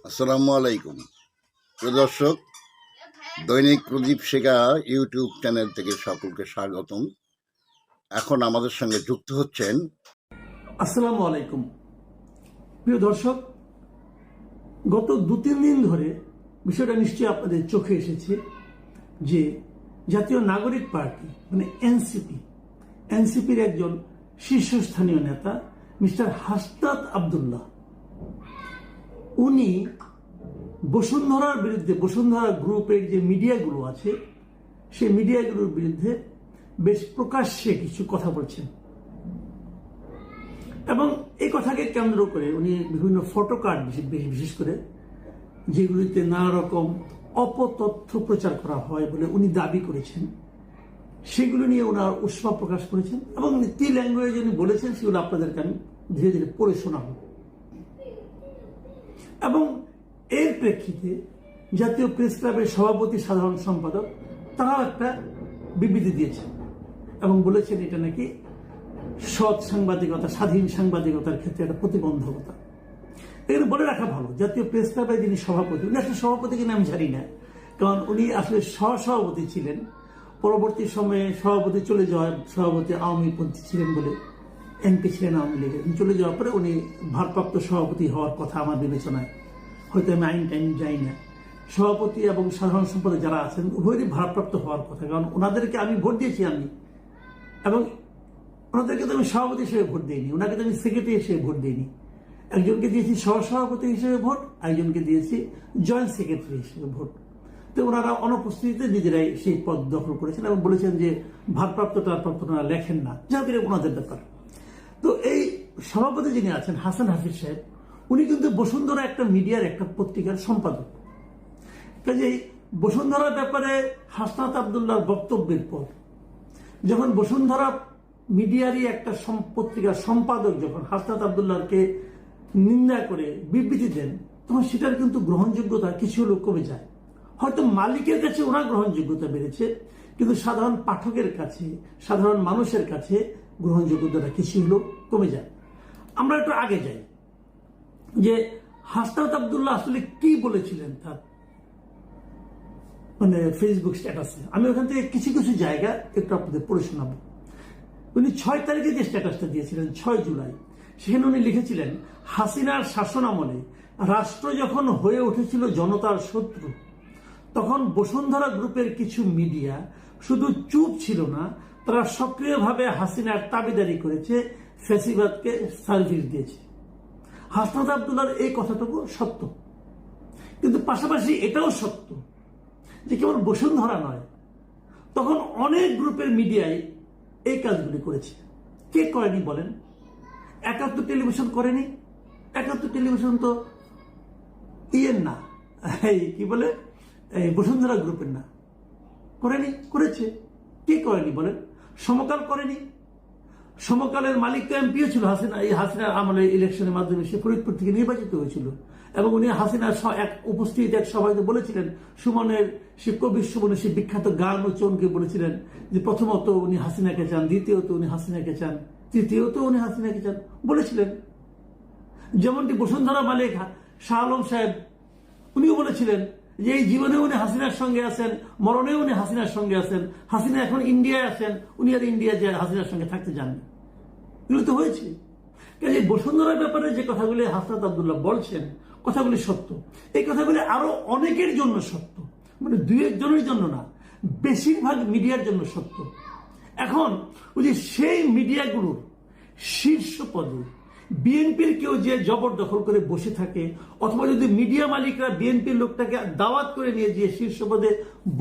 আসসালামু আলাইকুম প্রিয় দর্শক, দৈনিক প্রদীপ শেখা ইউটিউব চ্যানেল থেকে সকলকে স্বাগতম। এখন আমাদের সঙ্গে যুক্ত হচ্ছেন। আসসালামু আলাইকুম প্রিয় দর্শক, গত 2-3 দিন ধরে বিষয়টা নিশ্চয়ই আপনাদের চোখে এসেছে যে জাতীয় নাগরিক পার্টি মানে এনসিপির একজন শীর্ষস্থানীয় নেতা মিস্টার হাসনাত আব্দুল্লাহ, উনি বসুন্ধরার বিরুদ্ধে, বসুন্ধরা গ্রুপের যে মিডিয়াগুলো আছে সেই মিডিয়াগুলোর বিরুদ্ধে বেশ প্রকাশ্যে কিছু কথা বলছেন এবং এই কথাকে কেন্দ্র করে উনি বিভিন্ন ফটোকার্ড বিশেষ করে যেগুলিতে নানা রকম অপতথ্য প্রচার করা হয় বলে উনি দাবি করেছেন, সেগুলো নিয়ে ওনার উৎসাহ প্রকাশ করেছেন এবং কি ল্যাঙ্গুয়েজে উনি বলেছেন সেগুলো আপনাদেরকে আমি ধীরে ধীরে পড়ে শোনাব। এবং এর প্রেক্ষিতে জাতীয় প্রেস ক্লাবের সভাপতি, সাধারণ সম্পাদক তারাও একটা বিবৃতি দিয়েছেন এবং বলেছেন এটা নাকি সৎ সাংবাদিকতা, স্বাধীন সাংবাদিকতার ক্ষেত্রে একটা প্রতিবন্ধকতা। এখানে বলে রাখা ভালো, জাতীয় প্রেস ক্লাবের যিনি সভাপতি, উনি আসলে সভাপতি কিনা আমি জানি না, কারণ উনি আসলে সহসভাপতি ছিলেন। পরবর্তী সময়ে সভাপতি চলে যাওয়ায়, সভাপতি আওয়ামীপন্থী ছিলেন বলে, এমপি ছিলেন আওয়ামী লীগের, চলে যাওয়ার পরে উনি ভারপ্রাপ্ত সভাপতি হওয়ার কথা আমার বিবেচনায়, হয়তো আমি আইন টাইন যাই না। সভাপতি এবং সাধারণ সম্পাদক যারা আছেন উভয়েরই ভারপ্রাপ্ত হওয়ার কথা, কারণ ওনাদেরকে আমি ভোট দিয়েছি এবং ওনাদেরকে তো আমি সভাপতি হিসেবে ভোট দিইনি, ওনাকে তো আমি সেক্রেটারি হিসেবে ভোট দিইনি। একজনকে দিয়েছি সহসভাপতি হিসেবে ভোট, একজনকে দিয়েছি জয়েন্ট সেক্রেটারি হিসেবে ভোট। তো ওনারা অনুপস্থিতিতে নিজেরাই সেই পদ দখল করেছেন এবং বলেছেন যে ভারপ্রাপ্ত টারপ্রাপ্ত ওনারা লেখেন না, যা করে ওনাদের ব্যাপার। তো এই সভাপতি যিনি আছেন হাসান হাফিজ সাহেব, উনি কিন্তু বসুন্ধরা একটা মিডিয়ার একটা পত্রিকার সম্পাদক। কাজেই বসুন্ধরার ব্যাপারে হাসনাত আব্দুল্লাহর বক্তব্যের পর যখন বসুন্ধরা মিডিয়ারই একটা পত্রিকার সম্পাদক যখন হাসনাত আব্দুল্লাহকে নিন্দা করে বিবৃতি দেন, তখন সেটার কিন্তু গ্রহণযোগ্যতা কিছু হলেও কমে যায়। হয়তো মালিকের কাছে ওনার গ্রহণযোগ্যতা বেড়েছে, কিন্তু সাধারণ পাঠকের কাছে, সাধারণ মানুষের কাছে গ্রহণযোগ্যতাটা কিছু হলেও কমে যায়। আমরা একটু আগে যাই যে হাসনাত আব্দুল্লাহ আসলে কি বলেছিলেন তার ফেসবুক স্ট্যাটাসে। আমি ওখান থেকে কিছু কিছু জায়গা একটু আপনাদের পড়ে শোনাবো। উনি 6 তারিখে যে স্ট্যাটাসটা দিয়েছিলেন, 6 জুলাই, সেখানে উনি লিখেছিলেন, হাসিনার শাসন আমলে রাষ্ট্র যখন হয়ে উঠেছিল জনতার শত্রু, তখন বসুন্ধরা গ্রুপের কিছু মিডিয়া শুধু চুপ ছিল না, তারা সক্রিয়ভাবে হাসিনার দাবিদারি করেছে, ফ্যাসিবাদকে সার্ভিস দিয়েছে। হাসনাত আব্দুল্লাহর এই কথাটুকু সত্য, কিন্তু পাশাপাশি এটাও সত্য যে কেবল বসুন্ধরা নয়, তখন অনেক গ্রুপের মিডিয়ায় এই কাজগুলি করেছে। কে করেনি বলেন? 71 টেলিভিশন করেনি? 71 টেলিভিশন তো ইয়ের না, এই কি বলে, এই বসুন্ধরা গ্রুপের না, করেনি? করেছে। কে করেনি বলেন? সমকাল করেনি? সমকালের মালিক তো এমপিও ছিল হাসিনার আমলে, ইলেকশনের মাধ্যমে সে ফরিদপুর থেকে নির্বাচিত হয়েছিল এবং উনি হাসিনার উপস্থিত এক সভায় বলেছিলেন, সুমনের সে কবি সুমনের সে বিখ্যাত গান ও চনকে বলেছিলেন যে প্রথমত উনি হাসিনাকে চান, দ্বিতীয়ত উনি হাসিনাকে চান, তৃতীয়ত উনি হাসিনাকে চান বলেছিলেন। যেমনটি বসুন্ধরা মালিক শাহ আলম সাহেব, উনিও বলেছিলেন যে এই জীবনে উনি হাসিনার সঙ্গে আছেন, মরণেও উনি হাসিনার সঙ্গে আছেন, হাসিনা এখন ইন্ডিয়ায় আছেন, উনি আর ইন্ডিয়া যে হাসিনার সঙ্গে থাকতে চান। এগুলো তো হয়েছে। কাজে বসুন্ধরার ব্যাপারে যে কথাগুলি হাসনাত আব্দুল্লাহ বলছেন, কথাগুলি সত্য। এই কথাগুলি আরো অনেকের জন্য সত্য, মানে 2-1 জনের জন্য না, বেশিরভাগ মিডিয়ার জন্য সত্য। এখন ওই যে সেই মিডিয়াগুলোর শীর্ষ পদে বিএনপির কেউ যে জবরদখল করে বসে থাকে, অথবা যদি মিডিয়া মালিকরা বিএনপির লোকটাকে দাওয়াত করে নিয়ে গিয়ে শীর্ষ পদে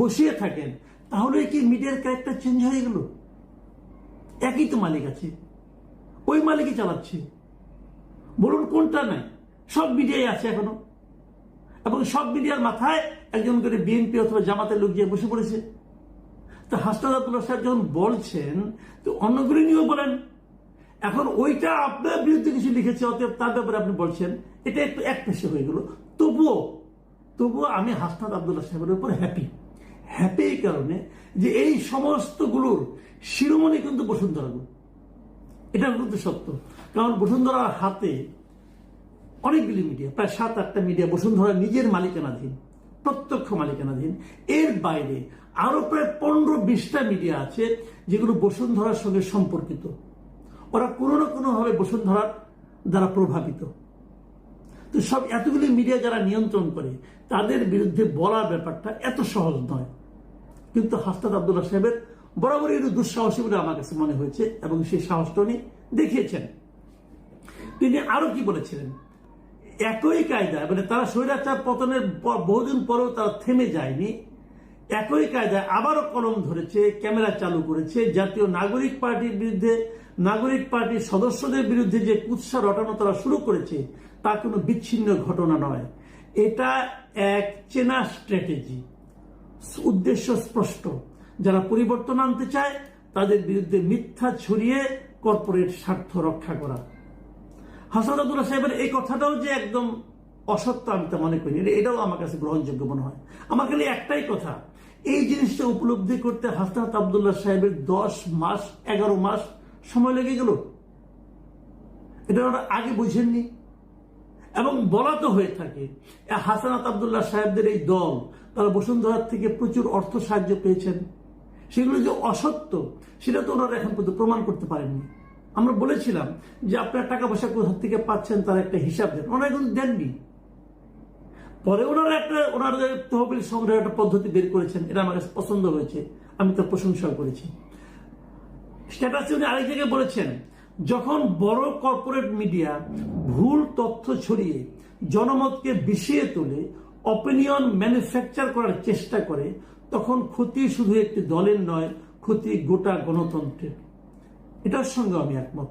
বসিয়ে থাকেন, তাহলে কি মিডিয়ার ক্যারেক্টার চেঞ্জ হয়ে গেল? একই তো মালিক আছে, ওই মালিকই চালাচ্ছে। বলুন কোনটা নাই? সব মিডিয়ায় আছে এখনো, এবং সব মিডিয়ার মাথায় একজন করে বিএনপি অথবা জামাতের লোক যে বসে পড়েছে। তো হাসনাত আব্দুল্লাহ সাহেব যখন বলছেন, তো অন্যগুলি নিয়েও বলেন। এখন ওইটা আপনার বিরুদ্ধে কিছু লিখেছে, অতএব তার ব্যাপারে আপনি বলছেন, এটা একটু এক পেশে হয়ে গেল। তবুও আমি হাসনাত আব্দুল্লাহ সাহেবের উপর হ্যাপি এই কারণে যে এই সমস্তগুলোর শিরোমণি কিন্তু বসুন্ধরা গ্রুপ। এটা কিন্তু সত্য, কারণ বসুন্ধরার হাতে অনেকগুলি মিডিয়া, প্রায় 7-8টা মিডিয়া বসুন্ধরা নিজের মালিকানাধীন, প্রত্যক্ষ মালিকানাধীন। এর বাইরে আরো প্রায় 15-20টা মিডিয়া আছে যেগুলো বসুন্ধরার সঙ্গে সম্পর্কিত। ওরা কোনো না কোনো ভাবে বসুন্ধরার দ্বারা প্রভাবিত। তো সব এতগুলি মিডিয়া যারা নিয়ন্ত্রণ করে তাদের বিরুদ্ধে বলার ব্যাপারটা এত সহজ নয়। কিন্তু হাসনাত আব্দুল্লাহ সাহেবের বরাবরই একটু দুঃসাহসী বলে আমার কাছে মনে হয়েছে, এবং সেই সাহসটা উনি দেখিয়েছেন। তিনি আরো কি বলেছিলেন, একই কায়দা, মানে তারা স্বৈরাচার পতনের বহুদিন পরেও তারা থেমে যায়নি, একই কায়দায় আবারও কলম ধরেছে, ক্যামেরা চালু করেছে। জাতীয় নাগরিক পার্টির বিরুদ্ধে, নাগরিক পার্টির সদস্যদের বিরুদ্ধে যে কুৎসা রটানো তারা শুরু করেছে তা কোনো বিচ্ছিন্ন ঘটনা নয়, এটা এক চেনা স্ট্র্যাটেজি, উদ্দেশ্য স্পষ্ট। যারা পরিবর্তন আনতে চায় তাদের বিরুদ্ধে মিথ্যা ছড়িয়ে কর্পোরেট স্বার্থ রক্ষা করা। হাসনাত আব্দুল্লাহ সাহেবের এই কথাটাও যে একদম অসত্য আমি তা মনে করি, এটাও আমার কাছে গ্রহণযোগ্য মনে হয়। আমার খালি একটাই কথা, এই জিনিসটা উপলব্ধি করতে হাসনাত আব্দুল্লাহ সাহেবের 11 মাস সময় লেগে গেল। এটা ওরা আগে বুঝেননি, এবং বলা তো হয়ে থাকে হাসনাত আব্দুল্লাহ সাহেবদের এই দল তারা বসুন্ধরার থেকে প্রচুর অর্থ সাহায্য পেয়েছেন। সেগুলো যে অসত্য সেটা তো ওনারা এখন পর্যন্ত প্রমাণ করতে পারেননি। আমরা বলেছিলাম যে আপনার টাকা পয়সা কোথা থেকে পাচ্ছেন তার একটা হিসাব দেন, ওনারা এখন দেননি। পরে ওনারা তহবিল সংগ্রহের একটা পদ্ধতি বের করেছেন, এটা আমার কাছে পছন্দ হয়েছে, আমি তার প্রশংসাও করেছি। স্ট্যাটাসে উনি আরেক জায়গায় বলেছেন, যখন বড় কর্পোরেট মিডিয়া ভুল তথ্য ছড়িয়ে জনমতকে বিষিয়ে তোলে, অপিনিয়ন ম্যানুফ্যাকচার করার চেষ্টা করে, তখন ক্ষতি শুধু একটি দলের নয়, ক্ষতি গোটা গণতন্ত্রের। এটার সঙ্গে আমি একমত।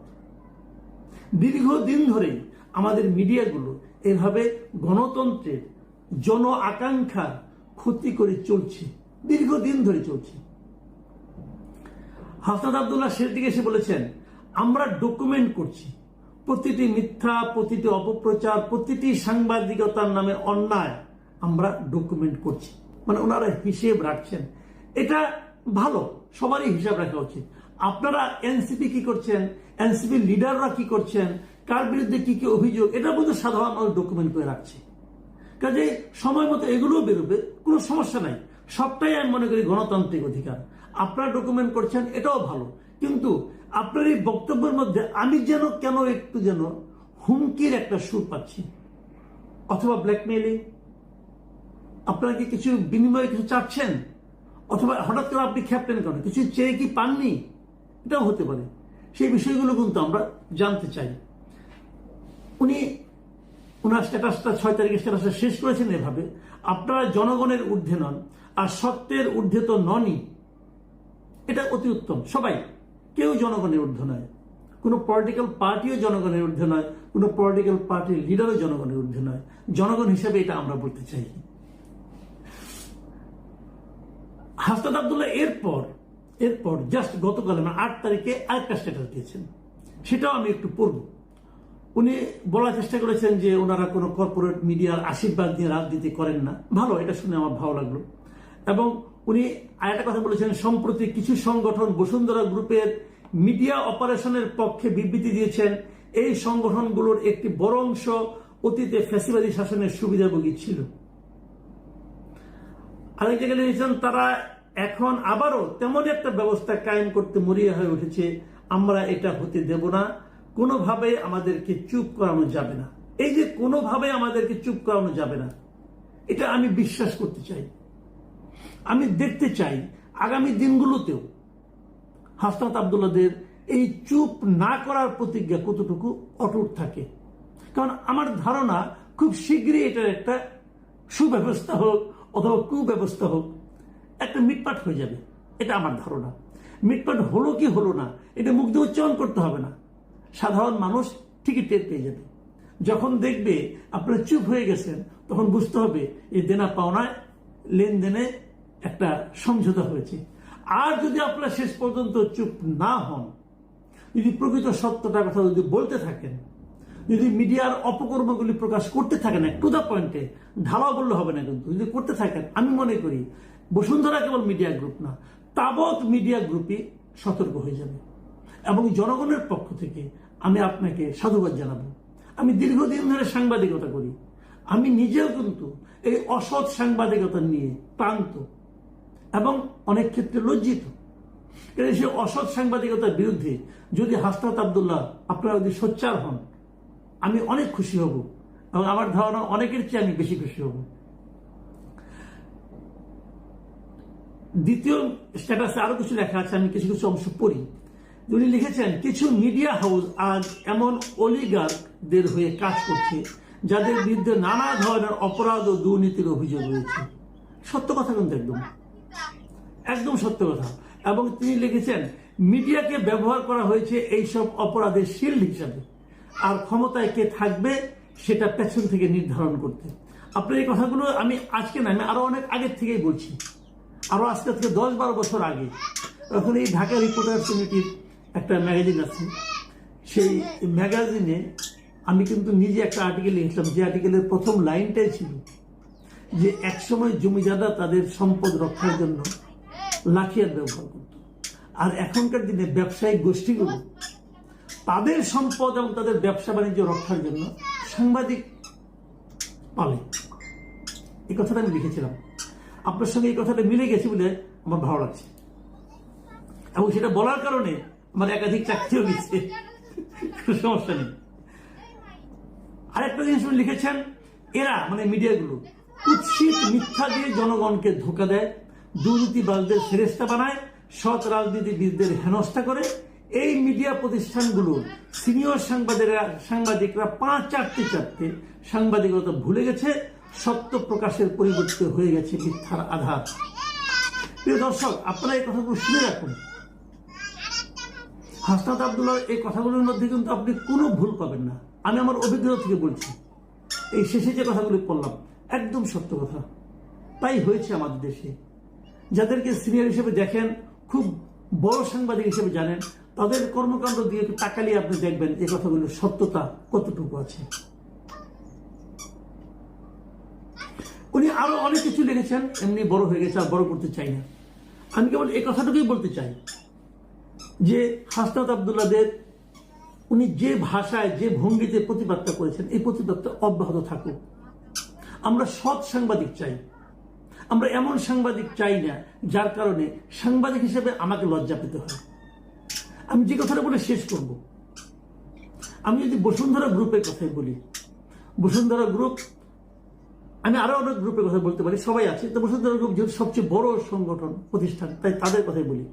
দীর্ঘদিন ধরেই আমাদের মিডিয়াগুলো এভাবে গণতন্ত্রের জন আকাঙ্ক্ষার ক্ষতি করে চলছে, দীর্ঘদিন ধরে চলছে। হাসনাত আব্দুল্লাহ সেদিকে এসে বলেছেন, আমরা ডকুমেন্ট করছি প্রতিটি মিথ্যা, প্রতিটি অপপ্রচার, প্রতিটি সাংবাদিকতার নামে অন্যায় আমরা ডকুমেন্ট করছি। মানে ওনারা হিসেব রাখছেন, এটা ভালো, সবারই হিসাব রাখা উচিত। আপনারা এনসিপি কি করছেন, এনসিপি লিডাররা কি করছেন, কার বিরুদ্ধে কি কি অভিযোগ, এটা বলতে সাধারণ মানুষ ডকুমেন্ট করে রাখছে। কাজে সময় মতো এগুলোও বেরোবে, কোনো সমস্যা নাই। সবটাই আমি মনে করি গণতান্ত্রিক অধিকার। আপনারা ডকুমেন্ট করছেন, এটাও ভালো, কিন্তু আপনার এই বক্তব্যের মধ্যে আমি কেন একটু হুমকির একটা সুর পাচ্ছি, অথবা ব্ল্যাকমেইলিং। আপনারা কি কিছু বিনিময়ে কিছু চাচ্ছেন, অথবা হঠাৎ করে আপনি খেপলেন কেন, কিছু চেয়ে কি পাননি, এটাও হতে পারে। সেই বিষয়গুলো কিন্তু আমরা জানতে চাই। উনি ওনার স্ট্যাটাসটা 6 তারিখে স্ট্যাটাসটা শেষ করেছেন এভাবে, আপনারা জনগণের ঊর্ধ্বে নন, আর সত্যের ঊর্ধ্বে তো ননই। এটা অতি উত্তম। সবাই, কেউ জনগণের ঊর্ধ্বে নয়, কোনো পলিটিক্যাল পার্টিও জনগণের ঊর্ধ্বে নয়, কোনো পলিটিক্যাল পার্টির লিডারও জনগণের ঊর্ধ্বে নয়। জনগণ হিসেবে এটা আমরা বলতে চাই। হাসনাত আব্দুল্লাহ এরপর জাস্ট গতকাল 8 তারিখে আরেকটা স্ট্যাটাস দিয়েছেন, সেটাও আমি একটু পড়ব। উনি বলার চেষ্টা করেছেন যে ওনারা কোনো কর্পোরেট মিডিয়ার আশীর্বাদ দিয়ে রাজনীতি করেন না। ভালো, এটা শুনে আমার ভালো লাগলো। এবং উনি আরেকটা কথা বলেছেন, সম্প্রতি কিছু সংগঠন বসুন্ধরা গ্রুপের মিডিয়া অপারেশনের পক্ষে বিবৃতি দিয়েছেন। এই সংগঠনগুলোর একটি বড় অংশ অতীতে ফ্যাসিবাদী শাসনের সুবিধাভোগী ছিল। আরেক জায়গায় লিখেছেন, তারা এখন আবারও তেমন একটা ব্যবস্থা কায়েম করতে মরিয়া হয়ে উঠেছে। আমরা এটা হতে দেব না, কোনোভাবে আমাদেরকে চুপ করানো যাবে না। এই যে কোনোভাবে আমাদেরকে চুপ করানো যাবে না, এটা আমি বিশ্বাস করতে চাই। আমি দেখতে চাই আগামী দিনগুলোতেও হাসনাত আব্দুল্লাহদের এই চুপ না করার প্রতিজ্ঞা কতটুকু অটুট থাকে। কারণ আমার ধারণা খুব শীঘ্রই এটার একটা সুব্যবস্থা হোক অথবা কুব্যবস্থা হোক, একটা মিটপাট হয়ে যাবে, এটা আমার ধারণা। মিটপাট হলো কি হলো না এটা মুখ দিয়ে উচ্চারণ করতে হবে না, সাধারণ মানুষ ঠিকই টের পেয়ে যাবে। যখন দেখবে আপনারা চুপ হয়ে গেছেন, তখন বুঝতে হবে এই দেনা পাওনায় লেনদেনে একটা সমঝোতা হয়েছে। আর যদি আপনারা শেষ পর্যন্ত চুপ না হন, যদি প্রকৃত সত্যটার কথা যদি বলতে থাকেন, যদি মিডিয়ার অপকর্মগুলি প্রকাশ করতে থাকেন, টু দ্য পয়েন্টে, ঢালাও বললে হবে না, কিন্তু যদি করতে থাকেন, আমি মনে করি বসুন্ধরা কেবল মিডিয়া গ্রুপ না, তাবৎ মিডিয়া গ্রুপই সতর্ক হয়ে যাবে। এবং জনগণের পক্ষ থেকে আমি আপনাকে সাধুবাদ জানাবো। আমি দীর্ঘদিন ধরে সাংবাদিকতা করি, আমি নিজেও কিন্তু এই অসৎ সাংবাদিকতা নিয়ে ক্লান্ত এবং অনেক ক্ষেত্রে লজ্জিত। সেই অসৎ সাংবাদিকতার বিরুদ্ধে যদি হাসনাত আব্দুল্লাহ আপনারা যদি সোচ্চার হন, আমি অনেক খুশি হব এবং আমার ধারণা অনেকের চেয়ে আমি বেশি খুশি হব। দ্বিতীয় স্ট্যাটাসে আরো কিছু লেখা আছে, আমি কিছু কিছু অংশ পড়ি। উনি লিখেছেন, কিছু মিডিয়া হাউস আজ এমন অলিগার্কদের হয়ে কাজ করছে যাদের বিরুদ্ধে নানা ধরনের অপরাধ ও দুর্নীতির অভিযোগ রয়েছে। সত্য কথা কিন্তু একদম সত্য কথা। এবং তিনি লিখেছেন, মিডিয়াকে ব্যবহার করা হয়েছে এইসব অপরাধের শিল্ড হিসাবে, আর ক্ষমতায় কে থাকবে সেটা পেছন থেকে নির্ধারণ করতে। আপনার এই কথাগুলো আমি আজকে না, আমি আরো অনেক আগের থেকেই বলছি, আরো আজকে থেকে 10-12 বছর আগে। তখন এই ঢাকা রিপোর্টার্স ইউনিটির একটা ম্যাগাজিন আছে, সেই ম্যাগাজিনে আমি কিন্তু নিজে একটা আর্টিকেল লিখলাম, যে আর্টিকেলের প্রথম লাইনটাই ছিল যে একসময় জমিদাররা তাদের সম্পদ রক্ষার জন্য লাঠিয়ার ব্যবহার করত, আর এখনকার দিনে ব্যবসায়িক গোষ্ঠীগুলো তাদের সম্পদ এবং তাদের ব্যবসা বাণিজ্য রক্ষার জন্য সাংবাদিক পালে। এই কথাটা আমি লিখেছিলাম, আপনার সঙ্গে এই কথাটা মিলে গেছে বলে আমার ভালো লাগছে, এবং সেটা বলার কারণে আমার একাধিক চাকরিও গেছে, সমস্যা নেই। আরেকটা জিনিস উনি লিখেছেন, এরা মানে মিডিয়াগুলো কুৎসিত মিথ্যা দিয়ে জনগণকে ধোঁকা দেয়, দুর্নীতিবাজদের ফেরেস্তা বানায়, সৎ রাজনীতিবিদদের হেনস্থা করে। এই মিডিয়া প্রতিষ্ঠানগুলো সিনিয়র সাংবাদিকরা 5 চারটে সাংবাদিকতা ভুলে গেছে, সত্য প্রকাশের পরিবর্তে হয়ে গেছে মিথ্যার আধার। প্রিয় দর্শক, আপনারা এই কথাগুলো শুনে রাখুন। হাসনাত আব্দুল্লাহ এই কথাগুলোর মধ্যে কিন্তু আপনি কোনো ভুল পাবেন না, আমি আমার অভিজ্ঞতা থেকে বলছি। এই শেষে যে কথাগুলো বললাম একদম সত্য কথা। তাই হয়েছে আমাদের দেশে। যাদেরকে সিনিয়র হিসেবে দেখেন, খুব বড় সাংবাদিক হিসেবে জানেন, তাদের কর্মকাণ্ড দিয়ে একটু তাকালিয়ে আপনি দেখবেন এই কথাগুলোর সত্যতা কতটুকু আছে। উনি আরো অনেক কিছু লিখেছেন, এমনি বড় হয়ে গেছে, আর বড় করতে চাই না। আমি কেবল এই কথাটুকুই বলতে চাই যে হাসনাত আব্দুল্লাহদের উনি যে ভাষায় যে ভঙ্গিতে প্রতিবাদটা করেছেন, এই প্রতিবাদটা অব্যাহত থাকুক। আমরা সৎ সাংবাদিক চাই, আমরা এমন সাংবাদিক চাই না যার কারণে সাংবাদিক হিসেবে আমাকে লজ্জা পেতে হয়। আমি যে কথাটা বলে শেষ করব, আমি যদি বসুন্ধরা গ্রুপের কথাই বলি, বসুন্ধরা গ্রুপ, আমি আরো অনেক গ্রুপের কথা বলতে পারি, সবাই আছে, তো বসুন্ধরা গ্রুপ যেহেতু সবচেয়ে বড় সংগঠন প্রতিষ্ঠান, তাই তাদের কথাই বলি।